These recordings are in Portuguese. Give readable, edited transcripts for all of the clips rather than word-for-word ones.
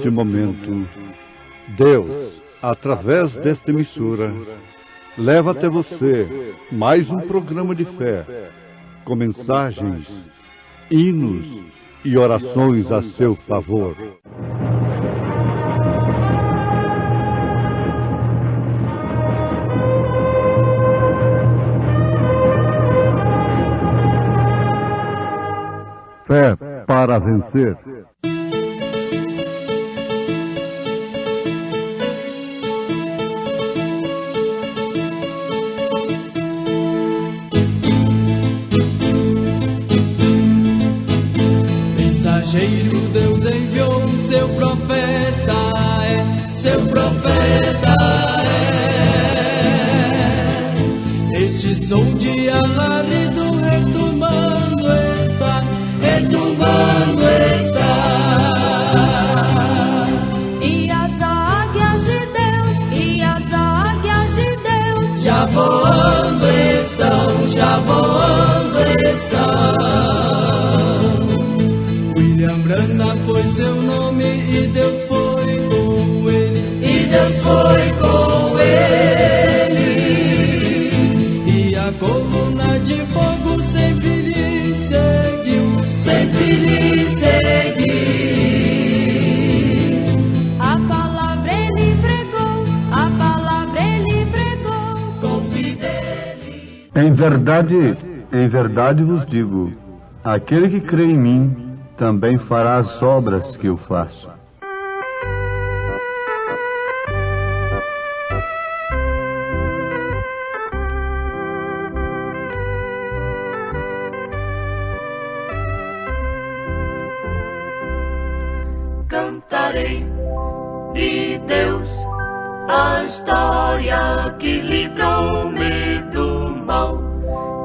neste momento, Deus, através desta emissora, leva até você mais um programa de fé, com mensagens, hinos e orações a seu favor. Fé para vencer. Mensageiro Deus enviou seu profeta, seu profeta este som de alarido retumbando está, retumbando está. E as águias de Deus, e as águias de Deus já voando estão, já voando estão. William Branham foi seu nome e Deus foi com ele, e Deus foi com ele. E a coluna de fogo sempre lhe seguiu, sempre lhe seguiu. a palavra ele pregou, a palavra ele pregou Com fidelidade. Em verdade vos digo, aquele que crê em mim, também fará as obras que eu faço. Cantarei de Deus a história que livrou-me do mal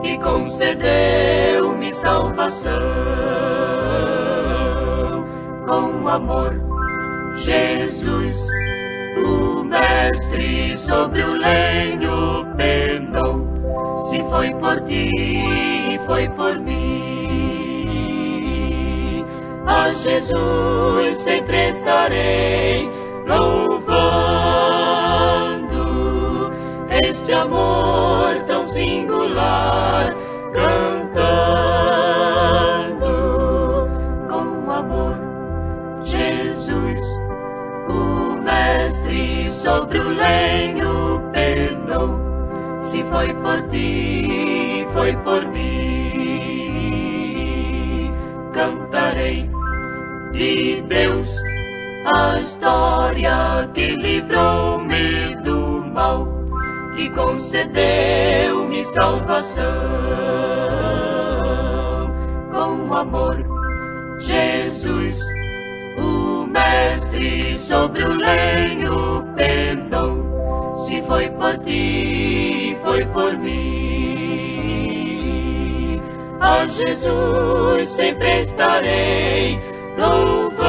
e concedeu-me salvação. Com amor, Jesus, o mestre sobre o lenho penou. Se foi por ti, foi por mim. A Jesus sempre estarei louvando este amor tão singular, cantando com amor. Jesus, o mestre sobre o lenho penou. Se foi por ti, foi por mim. Cantarei de Deus a história que livrou-me do mal e concedeu-me salvação. Com amor, Jesus, o mestre sobre o lenho penou. Se foi por ti, foi por mim. A Jesus sempre estarei louvando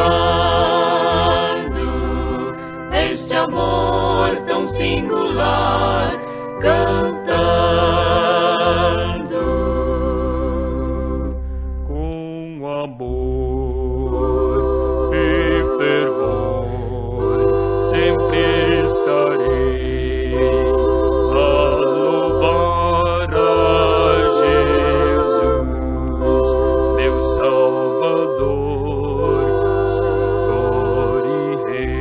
este amor tão singular, cantando com amor e fervor sempre estarei a louvar a Jesus, meu Salvador, Senhor e Rei.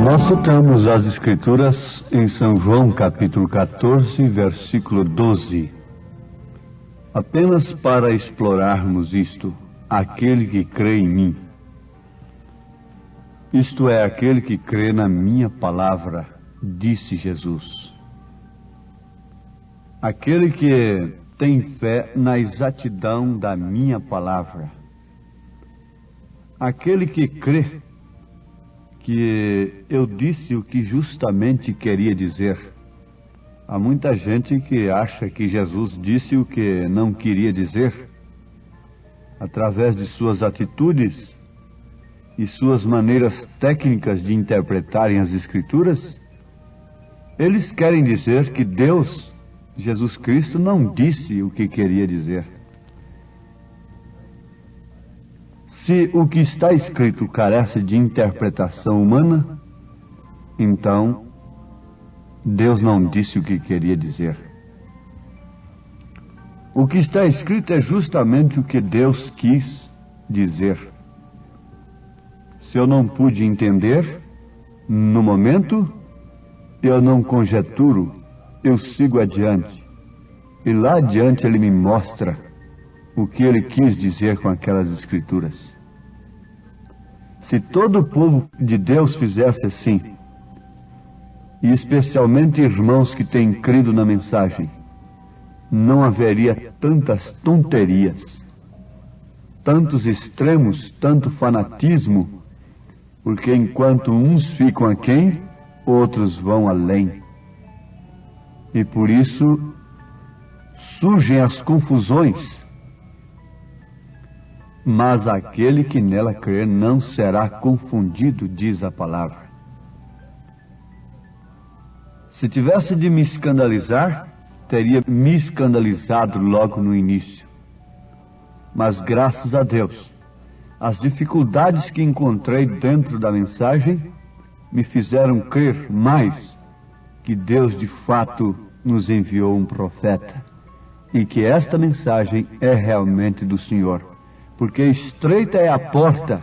Nós citamos as Escrituras em São João, capítulo 14, versículo 12. Apenas para explorarmos isto, aquele que crê em mim. Isto é, aquele que crê na minha palavra, disse Jesus. Aquele que tem fé na exatidão da minha palavra. Aquele que crê que eu disse o que justamente queria dizer. Há muita gente que acha que Jesus disse o que não queria dizer. através de suas atitudes e suas maneiras técnicas de interpretarem as Escrituras, eles querem dizer que Deus, Jesus Cristo, não disse o que queria dizer. Se o que está escrito carece de interpretação humana, então Deus não disse o que queria dizer. O que está escrito é justamente o que Deus quis dizer. Se eu não pude entender, no momento, eu não conjeturo, eu sigo adiante. E lá adiante Ele me mostra o que Ele quis dizer com aquelas Escrituras. Se todo o povo de Deus fizesse assim, e especialmente irmãos que têm crido na mensagem, não haveria tantas tonterias, tantos extremos, tanto fanatismo, porque enquanto uns ficam aquém, outros vão além. E por isso surgem as confusões. Mas aquele que nela crer não será confundido, diz a palavra. Se tivesse de me escandalizar, teria me escandalizado logo no início. Mas graças a Deus, as dificuldades que encontrei dentro da mensagem me fizeram crer mais que Deus de fato nos enviou um profeta e que esta mensagem é realmente do Senhor, porque estreita é a porta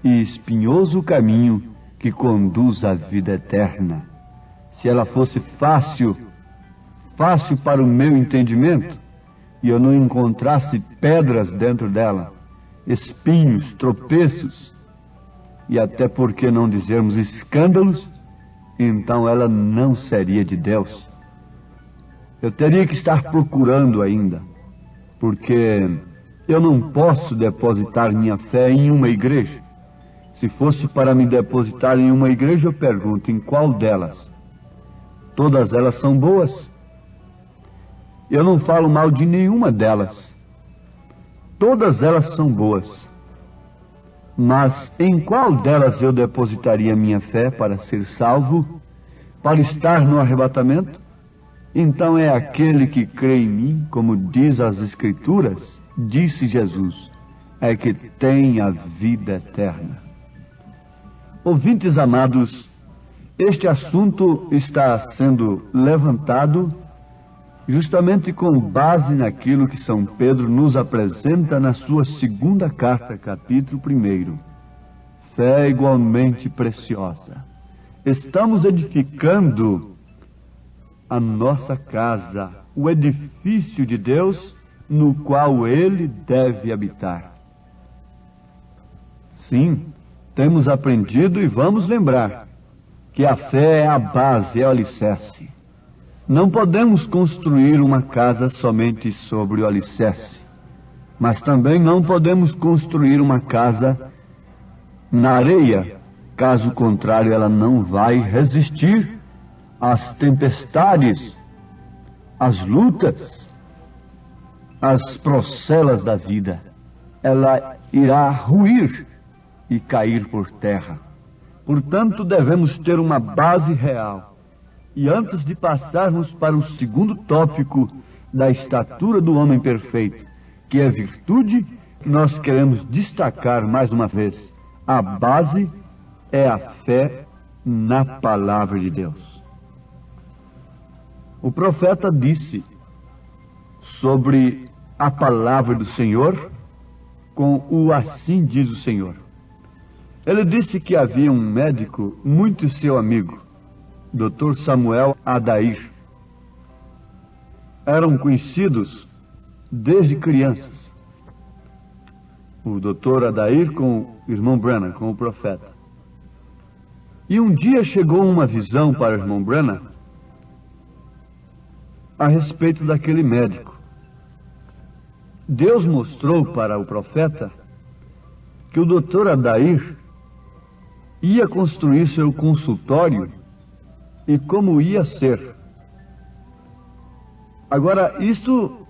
e espinhoso o caminho que conduz à vida eterna. Se ela fosse fácil para o meu entendimento, e eu não encontrasse pedras dentro dela, espinhos, tropeços, e até por que não dizermos escândalos, então ela não seria de Deus. Eu teria que estar procurando ainda, porque eu não posso depositar minha fé em uma igreja. Se fosse para me depositar em uma igreja, eu pergunto, em qual delas? Todas elas são boas? Eu não falo mal de nenhuma delas. Todas elas são boas. Mas em qual delas eu depositaria minha fé para ser salvo, para estar no arrebatamento? Então é aquele que crê em mim, como diz as Escrituras, disse Jesus, é que tem a vida eterna. Ouvintes amados, este assunto está sendo levantado justamente com base naquilo que São Pedro nos apresenta na sua segunda carta, capítulo 1. Fé é igualmente preciosa. Estamos edificando a nossa casa, o edifício de Deus, no qual Ele deve habitar. Sim, temos aprendido e vamos lembrar que a fé é a base, é o alicerce. Não podemos construir uma casa somente sobre o alicerce, mas também não podemos construir uma casa na areia. Caso contrário, ela não vai resistir às tempestades, às lutas, às procelas da vida. Ela irá ruir e cair por terra. Portanto, devemos ter uma base real. E antes de passarmos para o segundo tópico da estatura do homem perfeito, que é virtude, nós queremos destacar mais uma vez: a base é a fé na palavra de Deus. O profeta disse sobre a palavra do Senhor com o assim diz o Senhor. Ele disse que havia um médico muito seu amigo, Dr. Samuel Adair. Eram conhecidos desde crianças. O Dr. Adair com o irmão Branham, com o profeta. E um dia chegou uma visão para o irmão Branham a respeito daquele médico. Deus mostrou para o profeta que o Dr. Adair ia construir seu consultório e como ia ser. Agora, isto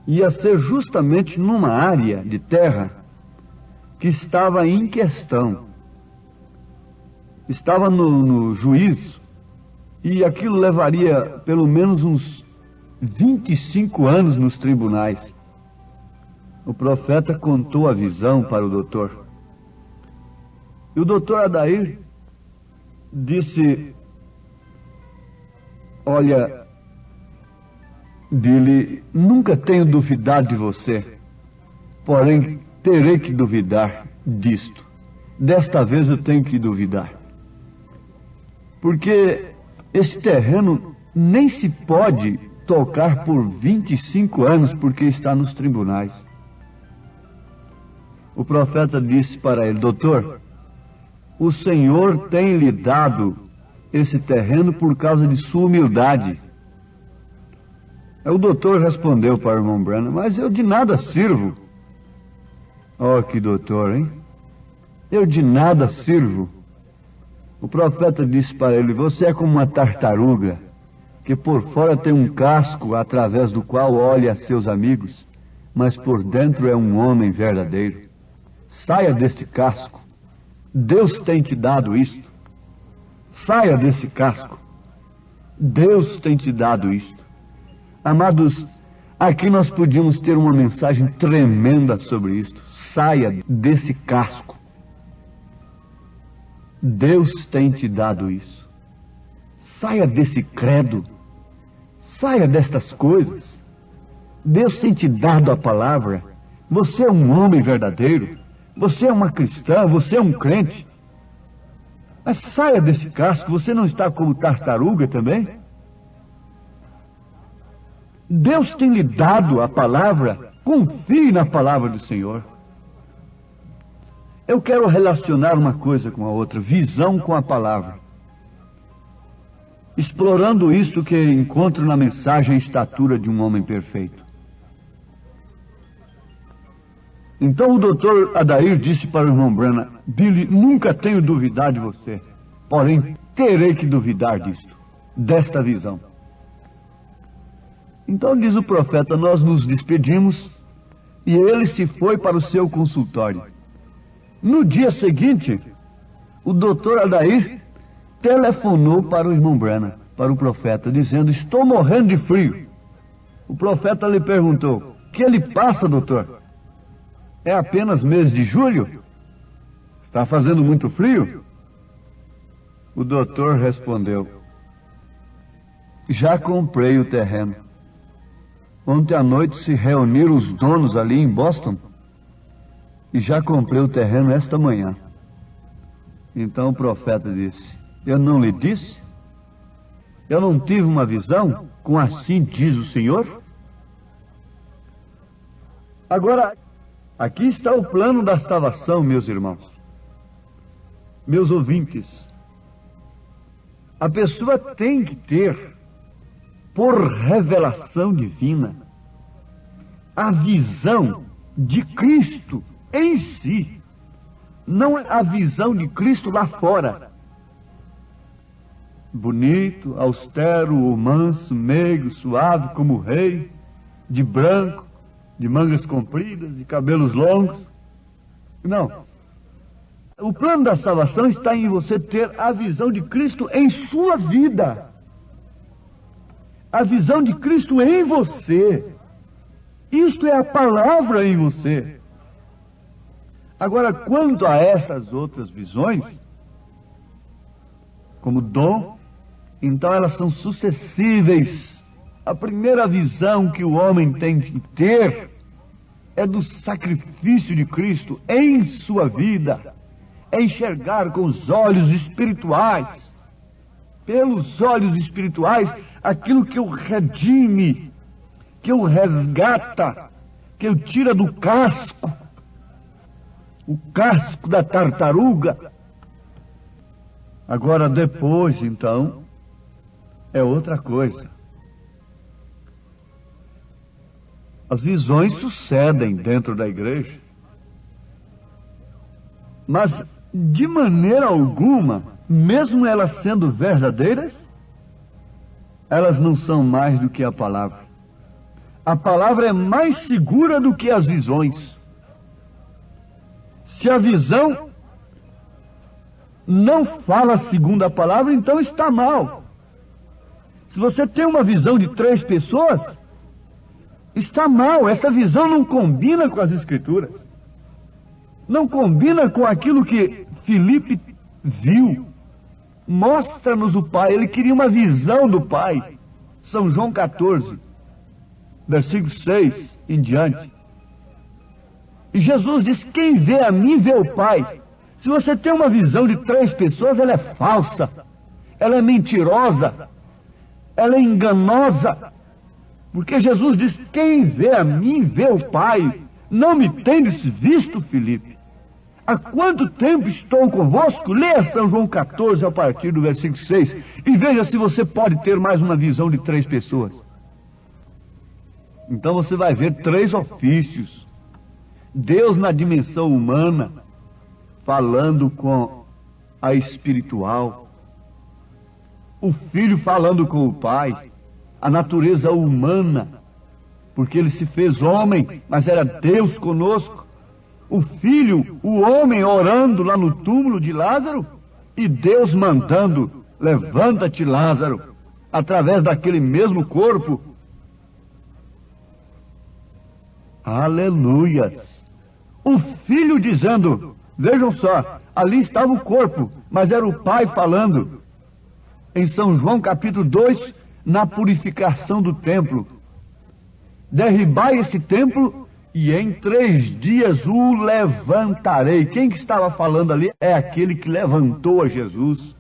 ia ser justamente numa área de terra que estava em questão. Estava no juízo, e aquilo levaria pelo menos uns 25 anos nos tribunais. O profeta contou a visão para o doutor. E o doutor Adair disse: olha, Billy, nunca tenho duvidado de você, porém terei que duvidar disto. Desta vez eu tenho que duvidar. Porque esse terreno nem se pode tocar por 25 anos, porque está nos tribunais. O profeta disse para ele: doutor, o Senhor tem lhe dado esse terreno por causa de sua humildade. O doutor respondeu para o irmão Branham: mas eu de nada sirvo. Oh, que doutor, hein? Eu de nada sirvo. O profeta disse para ele: você é como uma tartaruga, que por fora tem um casco através do qual olha a seus amigos, mas por dentro é um homem verdadeiro. Saia deste casco. Deus tem te dado isto. Saia desse casco. Deus tem te dado isto. Amados, aqui nós podíamos ter uma mensagem tremenda sobre isto. Saia desse casco. Deus tem te dado isso. Saia desse credo. Saia destas coisas. Deus tem te dado a palavra. Você é um homem verdadeiro. Você é uma cristã. Você é um crente. Mas saia desse casco. Você não está como tartaruga também? Deus tem lhe dado a palavra. Confie na palavra do Senhor. Eu quero relacionar uma coisa com a outra, visão com a palavra. Explorando isto que encontro na mensagem Estatura de um Homem Perfeito. Então o doutor Adair disse para o irmão Branham: Billy, nunca tenho duvidado de você, porém terei que duvidar disto, desta visão. Então diz o profeta: nós nos despedimos e ele se foi para o seu consultório. No dia seguinte, o doutor Adair telefonou para o irmão Branham, para o profeta, dizendo: estou morrendo de frio. O profeta lhe perguntou: que lhe passa, doutor? É apenas mês de julho? Está fazendo muito frio? O doutor respondeu: já comprei o terreno. Ontem à noite se reuniram os donos ali em Boston e já comprei o terreno esta manhã. Então o profeta disse: eu não lhe disse? Eu não tive uma visão? Com assim diz o Senhor? Agora, aqui está o plano da salvação, meus irmãos, meus ouvintes. A pessoa tem que ter, por revelação divina, a visão de Cristo em si, não a visão de Cristo lá fora. Bonito, austero, ou manso, meigo, suave como rei, de branco, de mangas compridas, de cabelos longos. Não. O plano da salvação está em você ter a visão de Cristo em sua vida. A visão de Cristo em você. Isto é a palavra em você. Agora, quanto a essas outras visões, como dom, então elas são sucessíveis. A primeira visão que o homem tem que ter é do sacrifício de Cristo em sua vida. É enxergar com os olhos espirituais, pelos olhos espirituais, aquilo que o redime, que o resgata, que o tira do casco, o casco da tartaruga. Agora depois, então, é outra coisa. As visões sucedem dentro da igreja, mas de maneira alguma, mesmo elas sendo verdadeiras, elas não são mais do que a palavra. A palavra é mais segura do que as visões. Se a visão não fala segundo a palavra, então está mal. Se você tem uma visão de 3 pessoas, está mal. Essa visão não combina com as Escrituras. Não combina com aquilo que Filipe viu. Mostra-nos o Pai. Ele queria uma visão do Pai. São João 14, versículo 6 em diante. E Jesus diz: quem vê a mim, vê o Pai. Se você tem uma visão de 3 pessoas, ela é falsa. Ela é mentirosa. Ela é enganosa. Porque Jesus diz: quem vê a mim, vê o Pai. Não me tendes visto, Filipe? Há quanto tempo estou convosco? Leia São João 14 a partir do versículo 6 e veja se você pode ter mais uma visão de 3 pessoas. Então você vai ver 3 ofícios. Deus na dimensão humana, falando com a espiritual. O Filho falando com o Pai. A natureza humana, porque ele se fez homem, mas era Deus conosco. O Filho, o homem, orando lá no túmulo de Lázaro, e Deus mandando: levanta-te, Lázaro, através daquele mesmo corpo. Aleluias! O Filho dizendo, vejam só, ali estava o corpo, mas era o Pai falando. Em São João capítulo 2, na purificação do templo: derribai esse templo e em 3 dias o levantarei. Quem que estava falando ali? É aquele que levantou a Jesus.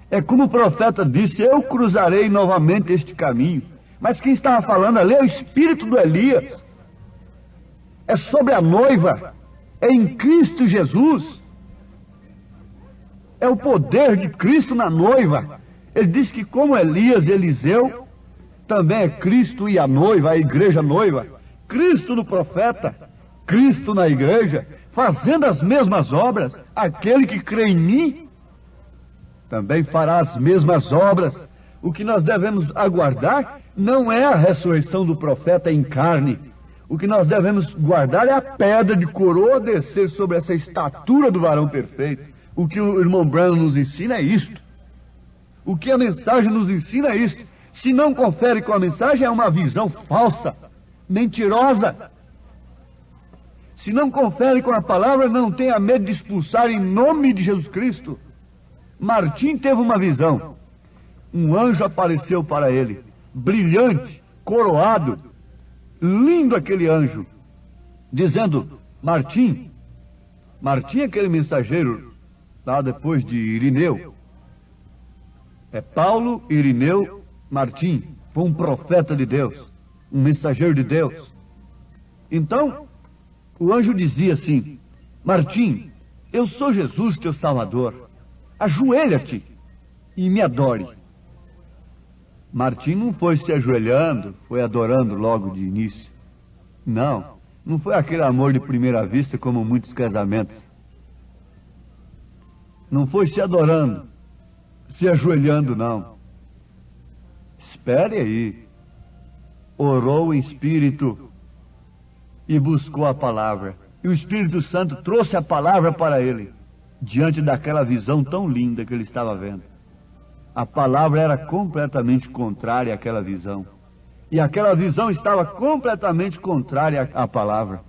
É como o profeta disse: eu cruzarei novamente este caminho. Mas quem estava falando ali é o espírito do Elias. É sobre a noiva. É em Cristo Jesus. É o poder de Cristo na noiva. Ele diz que como Elias e Eliseu, também é Cristo e a noiva, a igreja noiva. Cristo no profeta, Cristo na igreja, fazendo as mesmas obras. Aquele que crê em mim também fará as mesmas obras. O que nós devemos aguardar não é a ressurreição do profeta em carne. O que nós devemos guardar é a pedra de coroa descer sobre essa estatura do varão perfeito. O que o irmão Branham nos ensina é isto. O que a mensagem nos ensina é isto. Se não confere com a mensagem, é uma visão falsa, mentirosa. Se não confere com a palavra, não tenha medo de expulsar em nome de Jesus Cristo. Martim teve uma visão. Um anjo apareceu para ele, brilhante, coroado, lindo aquele anjo, dizendo: Martim, Martim é aquele mensageiro lá depois de Irineu. É Paulo, Irineu, Martim. Foi um profeta de Deus, um mensageiro de Deus. Então, o anjo dizia assim: Martim, eu sou Jesus, teu Salvador. Ajoelha-te e me adore. Martim não foi se ajoelhando, foi adorando logo de início. Não, não foi aquele amor de primeira vista como muitos casamentos. Não foi se adorando, se ajoelhando, não. Espere aí. Orou em espírito e buscou a palavra. E o Espírito Santo trouxe a palavra para ele, diante daquela visão tão linda que ele estava vendo. A palavra era completamente contrária àquela visão. E aquela visão estava completamente contrária à palavra.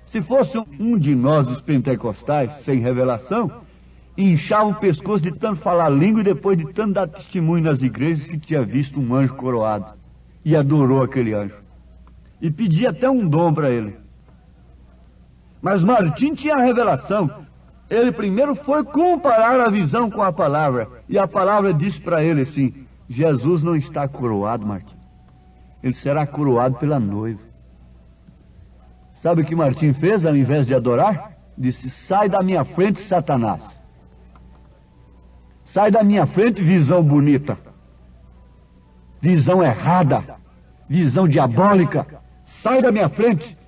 Se fosse um de nós, os pentecostais, sem revelação, inchava o pescoço de tanto falar língua e depois de tanto dar testemunho nas igrejas que tinha visto um anjo coroado. E adorou aquele anjo. E pedia até um dom para ele. Mas Martim tinha a revelação. Ele primeiro foi comparar a visão com a palavra. E a palavra disse para ele assim: Jesus não está coroado, Martim. Ele será coroado pela noiva. Sabe o que Martim fez ao invés de adorar? Disse: sai da minha frente, Satanás. Sai da minha frente, visão bonita. Visão errada. Visão diabólica. Sai da minha frente.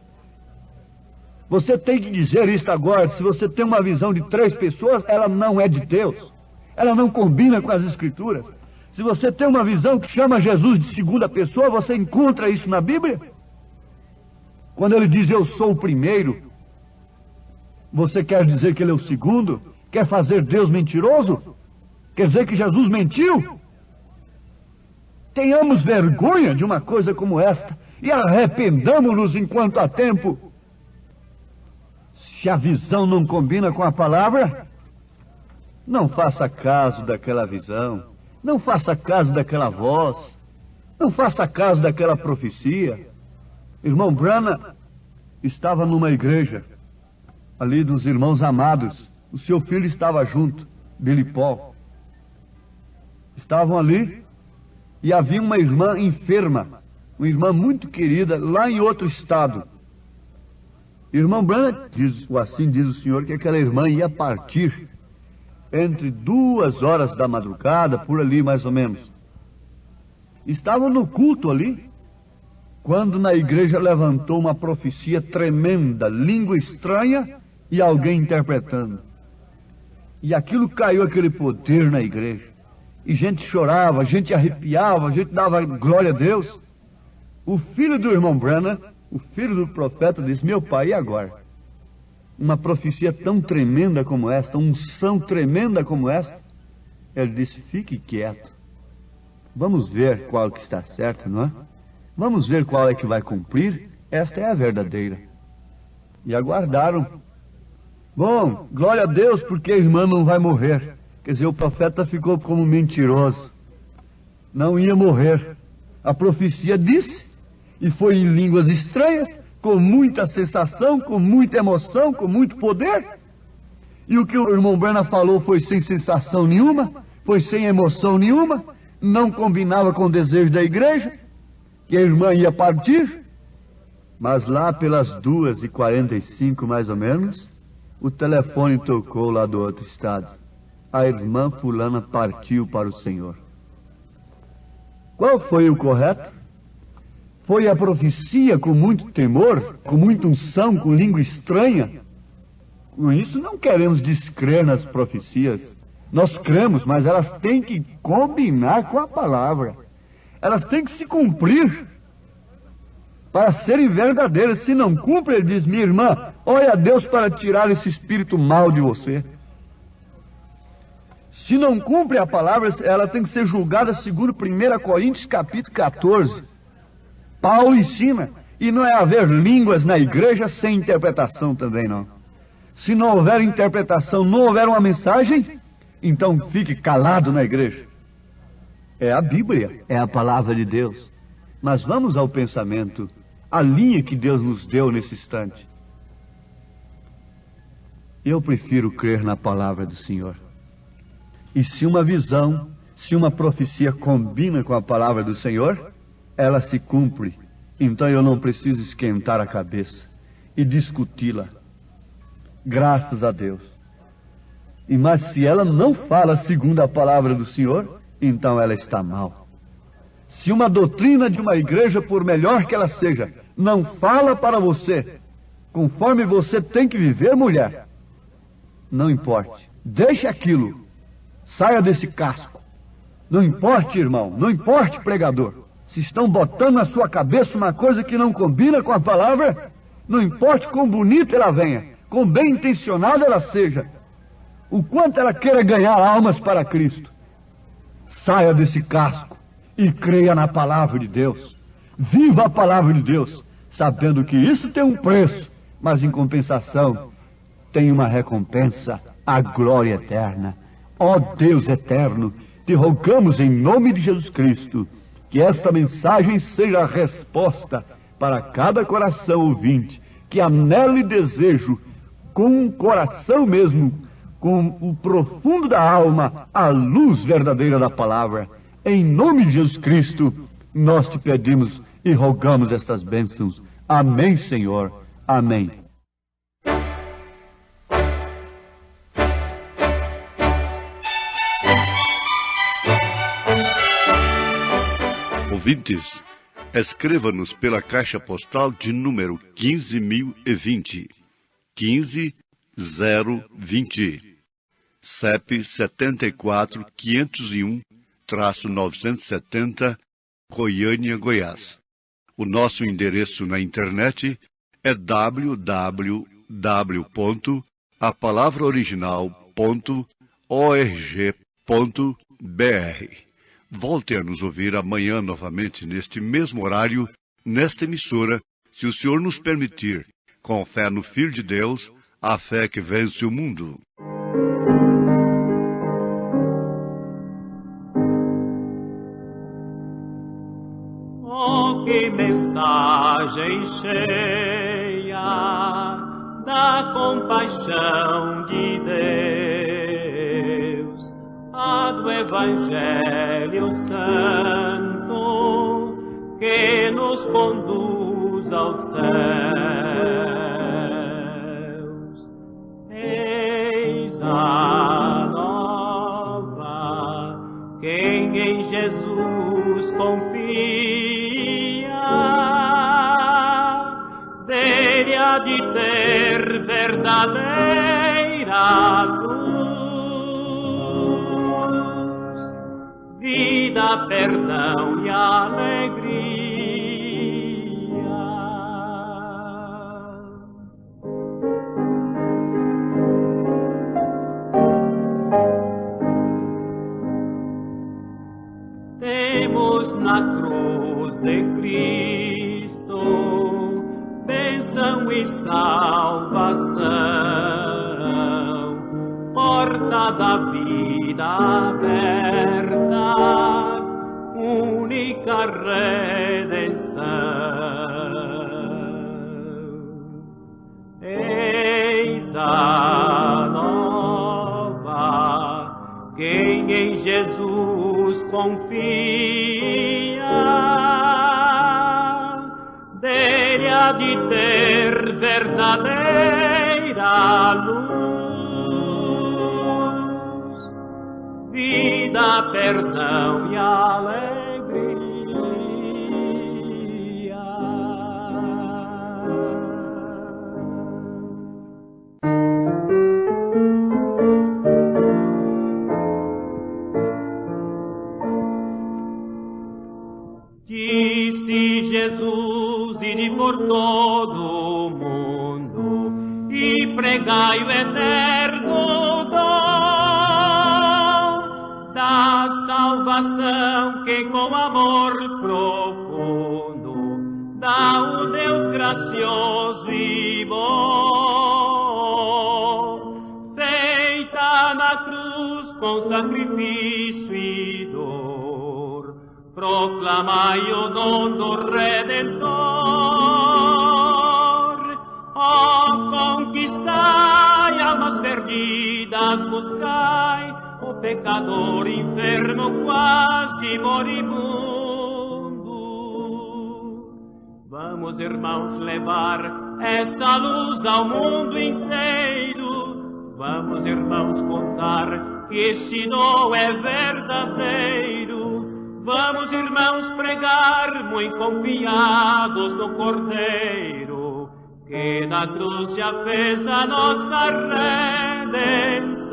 Você tem que dizer isto agora. Se você tem uma visão de 3 pessoas, ela não é de Deus. Ela não combina com as Escrituras. Se você tem uma visão que chama Jesus de segunda pessoa, você encontra isso na Bíblia? Quando ele diz eu sou o primeiro, você quer dizer que ele é o segundo? Quer fazer Deus mentiroso? Quer dizer que Jesus mentiu? Tenhamos vergonha de uma coisa como esta e arrependamos-nos enquanto há tempo. Se a visão não combina com a palavra, não faça caso daquela visão, não faça caso daquela voz, não faça caso daquela profecia. Irmão Branham estava numa igreja, ali dos irmãos amados. O seu filho estava junto, Billy Paul. Estavam ali e havia uma irmã enferma, uma irmã muito querida, lá em outro estado. Irmão Branham, assim diz o Senhor, que aquela irmã ia partir entre 2 horas da madrugada, por ali mais ou menos. Estavam no culto ali, quando na igreja levantou uma profecia tremenda, língua estranha e alguém interpretando. E aquilo caiu, aquele poder na igreja. E gente chorava, gente arrepiava, gente dava glória a Deus. O filho do irmão Branham, o filho do profeta, disse: meu pai, e agora? Uma profecia tão tremenda como esta, uma unção tremenda como esta. Ele disse: fique quieto. Vamos ver qual que está certo, não é? Vamos ver qual é que vai cumprir. Esta é a verdadeira. E aguardaram. Bom, glória a Deus, porque a irmã não vai morrer. Quer dizer, o profeta ficou como mentiroso. Não ia morrer. A profecia disse, e foi em línguas estranhas, com muita sensação, com muita emoção, com muito poder. E o que o irmão Branham falou foi sem sensação nenhuma, foi sem emoção nenhuma, não combinava com o desejo da igreja, que a irmã ia partir. Mas lá pelas 2h45 mais ou menos, o telefone tocou lá do outro estado. A irmã fulana partiu para o Senhor. Qual foi o correto? Foi a profecia com muito temor, com muita unção, com língua estranha? Com isso não queremos descrer nas profecias. Nós cremos, mas elas têm que combinar com a palavra. Elas têm que se cumprir para serem verdadeiras. Se não cumpre, ele diz: minha irmã, ore a Deus para tirar esse espírito mau de você. Se não cumpre a palavra, ela tem que ser julgada segundo 1 Coríntios capítulo 14. Paulo ensina, e não é haver línguas na igreja sem interpretação também não. Se não houver interpretação, não houver uma mensagem, então fique calado na igreja. É a Bíblia, é a palavra de Deus. Mas vamos ao pensamento, a linha que Deus nos deu nesse instante. Eu prefiro crer na palavra do Senhor. E se uma visão, se uma profecia combina com a palavra do Senhor, ela se cumpre. Então eu não preciso esquentar a cabeça e discuti-la. Graças a Deus. Mas se ela não fala segundo a palavra do Senhor, então ela está mal. Se uma doutrina de uma igreja, por melhor que ela seja, não fala para você conforme você tem que viver, mulher, não importe. Deixe aquilo. Saia desse casco. Não importe, irmão, não importe, pregador. Se estão botando na sua cabeça uma coisa que não combina com a palavra, não importe quão bonita ela venha, quão bem intencionada ela seja, o quanto ela queira ganhar almas para Cristo, saia desse casco e creia na palavra de Deus. Viva a palavra de Deus, sabendo que isso tem um preço, mas em compensação tem uma recompensa, a glória eterna. Ó Deus eterno, te rogamos em nome de Jesus Cristo, que esta mensagem seja a resposta para cada coração ouvinte, que anele desejo, com o coração mesmo, com o profundo da alma, a luz verdadeira da palavra. Em nome de Jesus Cristo, nós te pedimos e rogamos estas bênçãos. Amém, Senhor. Amém. Ouvintes, escreva-nos pela caixa postal de número 15.020, 15020, CEP 74 501 970, Goiânia, Goiás. O nosso endereço na internet é www.apalavraoriginal.org.br. Volte a nos ouvir amanhã novamente neste mesmo horário, nesta emissora, se o Senhor nos permitir, com fé no Filho de Deus, a fé que vence o mundo. Oh, que mensagem cheia da compaixão de Deus, a do Evangelho Santo que nos conduz aos céus. Eis a nova, quem em Jesus confia, dele há de ter verdadeira luz, vida, perdão e alegria. Temos na cruz de Cristo bênção e salvação, porta da vida aberta, única redenção. Eis a nova, quem em Jesus confia, dele há de ter verdadeira luz, vida, perdão e alegria. Disse Jesus, ide por todo o mundo e pregai o eterno dom da salvação que com amor profundo dá o Deus gracioso e bom, feita na cruz com sacrifício e dor. Proclamai o dom do Redentor, oh, conquistai almas perdidas, buscai o pecador enfermo quase moribundo. Vamos, irmãos, levar esta luz ao mundo inteiro. Vamos, irmãos, contar que esse dom é verdadeiro. Vamos, irmãos, pregar, muito confiados no Cordeiro, que na cruz já fez a nossa redenção.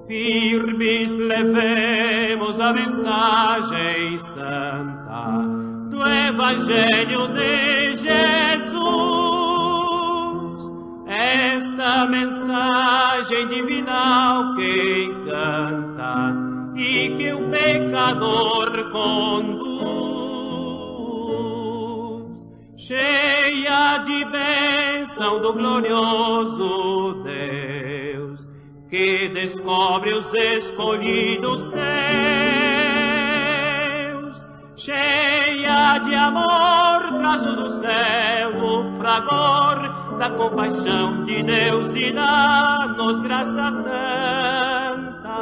Firmes levemos a mensagem santa do Evangelho de Jesus. Esta mensagem divinal que encanta e que o pecador conduz, cheia de bênção do glorioso Deus, que descobre os escolhidos seus, cheia de amor, braço do céu, o fragor da compaixão de Deus e dá-nos graça tanta.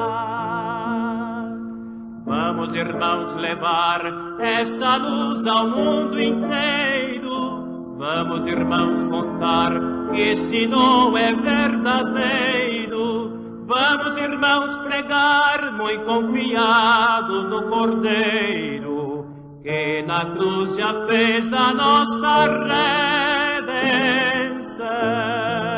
Vamos, irmãos, levar essa luz ao mundo inteiro. Vamos, irmãos, contar que esse dom é verdadeiro. Vamos, irmãos, pregar, muito confiados no Cordeiro, que na cruz já fez a nossa redenção. vencer.